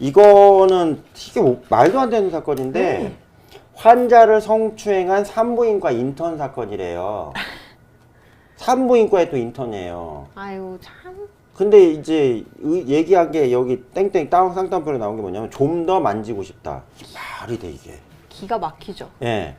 이거는 이게 말도 안 되는 사건인데 환자를 성추행한 산부인과 인턴 사건이래요. 산부인과에 또 인턴이에요. 아유 참. 근데 이제 얘기한 게 여기 땡땡 쌍따옴표로 나온 게 뭐냐면 좀 더 만지고 싶다. 말이 돼 이게. 기가 막히죠. 예.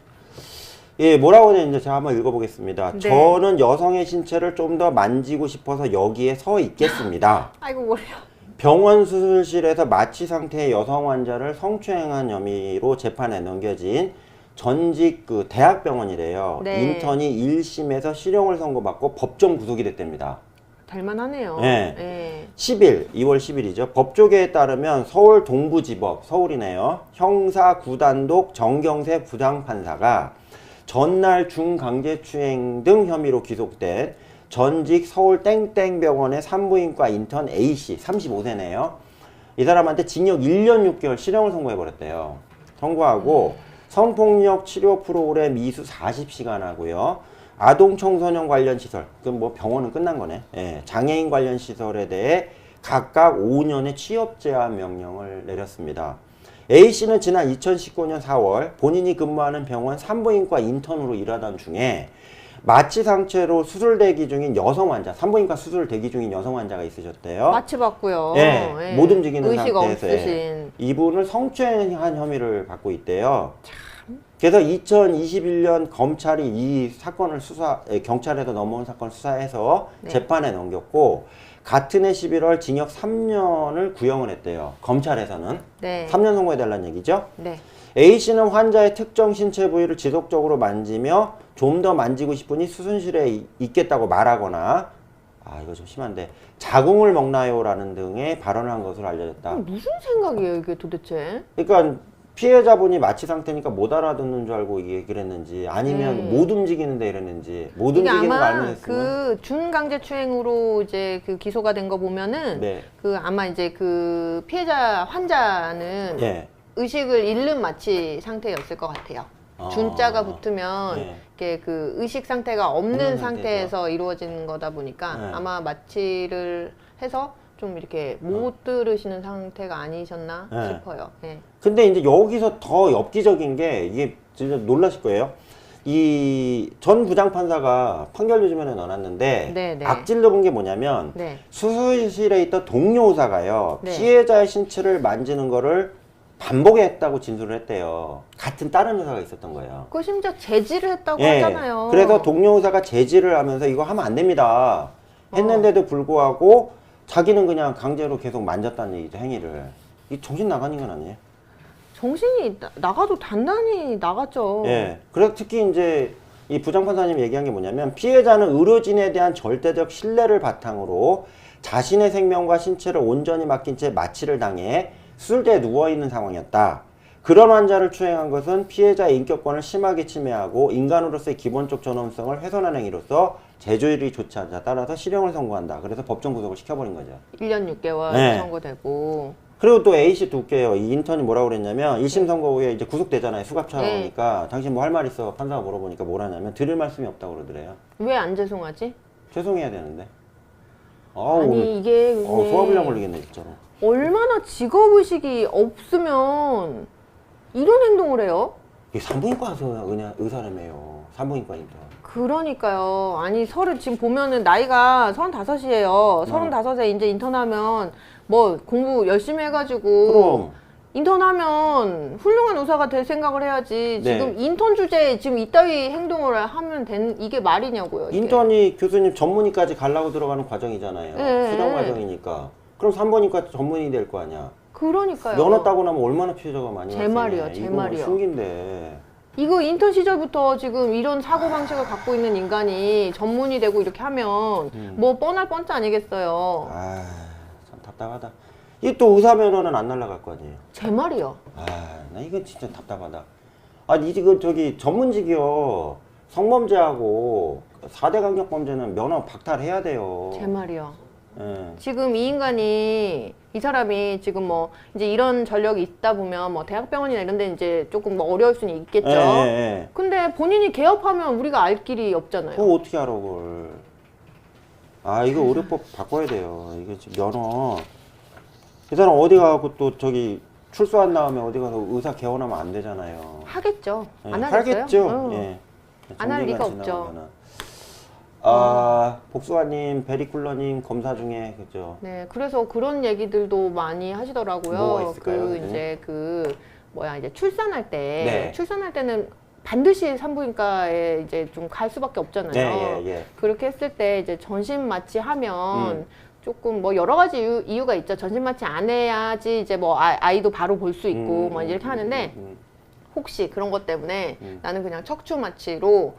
예, 뭐라고 했는지 제가 한번 읽어보겠습니다. 네. 저는 여성의 신체를 좀 더 만지고 싶어서 여기에 서 있겠습니다. 아이고 머리야. 병원 수술실에서 마취 상태의 여성 환자를 성추행한 혐의로 재판에 넘겨진 전직 그 대학병원이래요. 네. 인턴이 1심에서 실형을 선고받고 법정 구속이 됐답니다. 될만하네요. 네. 네. 2월 10일이죠. 법조계에 따르면 서울 동부지법, 서울이네요. 형사 9단독 정경세 부장판사가 전날 중강제추행 등 혐의로 기소된 전직 서울 땡땡병원의 산부인과 인턴 A씨, 35세네요. 이 사람한테 징역 1년 6개월 실형을 선고해버렸대요. 선고하고 성폭력 치료 프로그램 이수 40시간 하고요. 아동 청소년 관련 시설, 그럼 뭐 병원은 끝난 거네. 예, 장애인 관련 시설에 대해 각각 5년의 취업 제한 명령을 내렸습니다. A씨는 지난 2019년 4월 본인이 근무하는 병원 산부인과 인턴으로 일하던 중에 마취 상태로 수술 대기 중인 여성 환자, 산부인과 수술 대기 중인 여성 환자가 있으셨대요. 마취 받고요. 예, 예. 못 움직이는 의식 상태에서 없으신. 이분을 성추행한 혐의를 받고 있대요. 그래서 2021년 검찰이 이 사건을 경찰에서 넘어온 사건을 수사해서 네. 재판에 넘겼고 같은 해 11월 징역 3년을 구형을 했대요. 검찰에서는. 네. 3년 선고해달라는 얘기죠. 네. A씨는 환자의 특정 신체 부위를 지속적으로 만지며 좀 더 만지고 싶으니 수술실에 있겠다고 말하거나 이거 좀 심한데 자궁을 먹나요? 라는 등의 발언을 한 것으로 알려졌다. 무슨 생각이에요 이게 도대체? 그러니까 피해자분이 마취 상태니까 못 알아듣는 줄 알고 이 얘기를 했는지 아니면 못 움직이는데 이랬는지 못 이게 움직이는 거 아마 알면 했으면 그 준강제추행으로 이제 그 기소가 된 거 보면은 네. 그 아마 이제 그 피해자 환자는 예. 의식을 잃는 마취 상태였을 것 같아요. 준자가 붙으면 네. 이게 그 의식 상태가 없는 없는 상태에서 이루어지는 거다 보니까 네. 아마 마취를 해서 좀 이렇게 못 들으시는 상태가 아니셨나 네. 싶어요. 네. 근데 이제 여기서 더 엽기적인 게 이게 진짜 놀라실 거예요. 이 전 부장판사가 판결 요즘에는 넣어놨는데 네, 네. 악질로 본 게 뭐냐면 네. 수술실에 있던 동료 의사가요. 네. 피해자의 신체를 만지는 거를 반복했다고 진술을 했대요. 같은 다른 의사가 있었던 거예요. 그 심지어 제지를 했다고 예. 하잖아요. 그래서 동료 의사가 제지를 하면서 이거 하면 안 됩니다. 했는데도 불구하고 자기는 그냥 강제로 계속 만졌다는 얘기죠, 행위를. 이 정신 나가는 건 아니에요? 정신이 나가도 단단히 나갔죠. 예. 그래서 특히 이제 이 부장판사님 얘기한 게 뭐냐면 피해자는 의료진에 대한 절대적 신뢰를 바탕으로 자신의 생명과 신체를 온전히 맡긴 채 마취를 당해 수술대에 누워있는 상황이었다. 그런 환자를 추행한 것은 피해자의 인격권을 심하게 침해하고 인간으로서의 기본적 존엄성을 훼손한 행위로서 제조일이 좋지 않다. 따라서 실형을 선고한다. 그래서 법정 구속을 시켜버린 거죠. 1년 6개월 네. 선고되고. 그리고 또 A씨도 웃겨요. 이 인턴이 뭐라고 그랬냐면 1심 선고 후에 이제 구속되잖아요. 수갑차 네. 오니까 당신 뭐 할 말 있어? 판사가 물어보니까 뭐라냐면 드릴 말씀이 없다고 그러더래요. 왜 안 죄송하지? 죄송해야 되는데. 아니 오늘 이게 근데 소화불량 걸리겠네 진짜로. 얼마나 직업의식이 없으면 이런 행동을 해요? 이게 산부인과 의사라며요. 산부인과 인턴. 그러니까요. 아니 지금 보면은 나이가 35이에요. 35에 이제 인턴하면 뭐 공부 열심히 해가지고 그럼. 인턴하면 훌륭한 의사가 될 생각을 해야지. 네. 지금 인턴 주제에 지금 이따위 행동을 하면 이게 말이냐고요. 이게. 인턴이 교수님 전문의까지 가려고 들어가는 과정이잖아요. 네. 수련 과정이니까. 그럼 산부인과 전문의 될 거 아니야. 그러니까요. 면허 따고 나면 얼마나 피해자가 많이 제 발생해. 말이요, 제 이거 뭐 말이요. 흉기인데. 이거 인턴 시절부터 지금 이런 사고방식을 갖고 있는 인간이 전문이 되고 이렇게 하면 뭐 뻔할 뻔짜 아니겠어요. 참 답답하다. 이 또 의사 면허는 안 날라갈 거 아니에요. 제 말이요. 나 이거 진짜 답답하다. 아니 지금 저기 전문직이요. 성범죄하고 4대 강력범죄는 면허 박탈해야 돼요. 제 말이요. 예. 지금 이 사람이 지금 뭐 이제 이런 전력이 있다 보면 뭐 대학병원이나 이런 데 이제 조금 뭐 어려울 수는 있겠죠. 예. 근데 본인이 개업하면 우리가 알 길이 없잖아요. 그거 어떻게 알아 그걸. 이거 의료법 바꿔야 돼요. 이게 지금 면허 이 사람 어디 가고 또 저기 출소 안 나오면 어디 가서 의사 개원하면 안 되잖아요. 하겠죠. 예, 안 하겠어요? 하겠죠. 응. 예. 안할 정기간 리가 없죠. 지나가면은. 아, 복수아님, 베리쿨러님 검사 중에 그죠. 네, 그래서 그런 얘기들도 많이 하시더라고요. 뭐가 있을까요, 그 네. 이제 그 뭐야 이제 출산할 때 네. 출산할 때는 반드시 산부인과에 이제 좀 갈 수밖에 없잖아요. 예, 예, 예. 그렇게 했을 때 이제 전신 마취하면 음. 조금 뭐 여러 가지 이유가 있죠. 전신 마취 안 해야지 이제 뭐 아이도 바로 볼 수 있고 뭐 이렇게 하는데 혹시 그런 것 때문에 나는 그냥 척추 마취로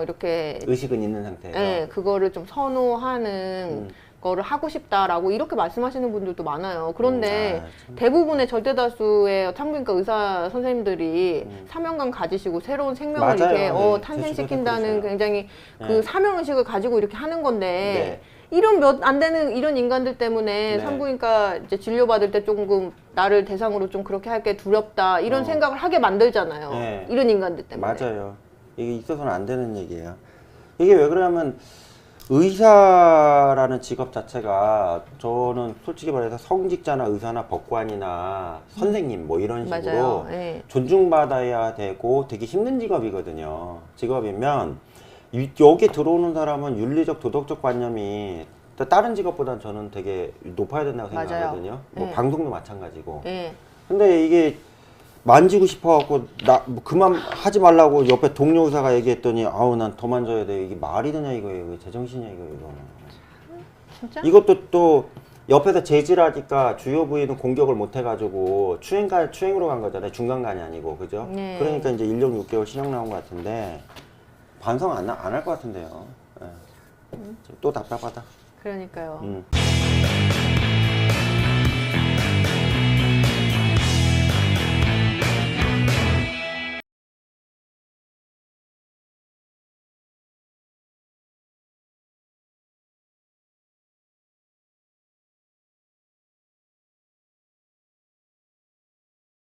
이렇게 의식은 있는 상태에서. 네, 그거를 좀 선호하는 거를 하고 싶다라고 이렇게 말씀하시는 분들도 많아요. 그런데 참. 대부분의 절대 다수의 산부인과 의사 선생님들이 사명감 가지시고 새로운 생명을 맞아요. 이렇게 네, 탄생시킨다는 제 주변에 굉장히 그 네. 사명의식을 가지고 이렇게 하는 건데 네. 이런 몇 안 되는 이런 인간들 때문에 네. 산부인과 이제 진료받을 때 조금 나를 대상으로 좀 그렇게 할게 두렵다 이런 생각을 하게 만들잖아요. 네. 이런 인간들 때문에. 맞아요. 이게 있어서는 안 되는 얘기예요. 이게 왜 그러냐면 의사라는 직업 자체가 저는 솔직히 말해서 성직자나 의사나 법관이나 선생님 뭐 이런 식으로 맞아요. 네. 존중받아야 되고 되게 힘든 직업이거든요. 직업이면 여기 들어오는 사람은 윤리적 도덕적 관념이 다른 직업보다는 저는 되게 높아야 된다고 맞아요. 생각하거든요. 뭐 네. 방송도 마찬가지고. 네. 근데 이게 만지고 싶어갖고 뭐 그만 하지 말라고 옆에 동료 의사가 얘기했더니 아우 난 더 만져야 돼. 이게 말이 되냐 이거예요. 이거 제정신이야 이거. 진짜? 이것도 또 옆에서 제지하니까 주요 부위는 공격을 못 해가지고 추행으로 간 거잖아요. 중간간이 아니고 그죠? 네. 그러니까 이제 1년 6개월 실형 나온 것 같은데 반성 안 할 것 같은데요. 예. 또 답답하다. 그러니까요.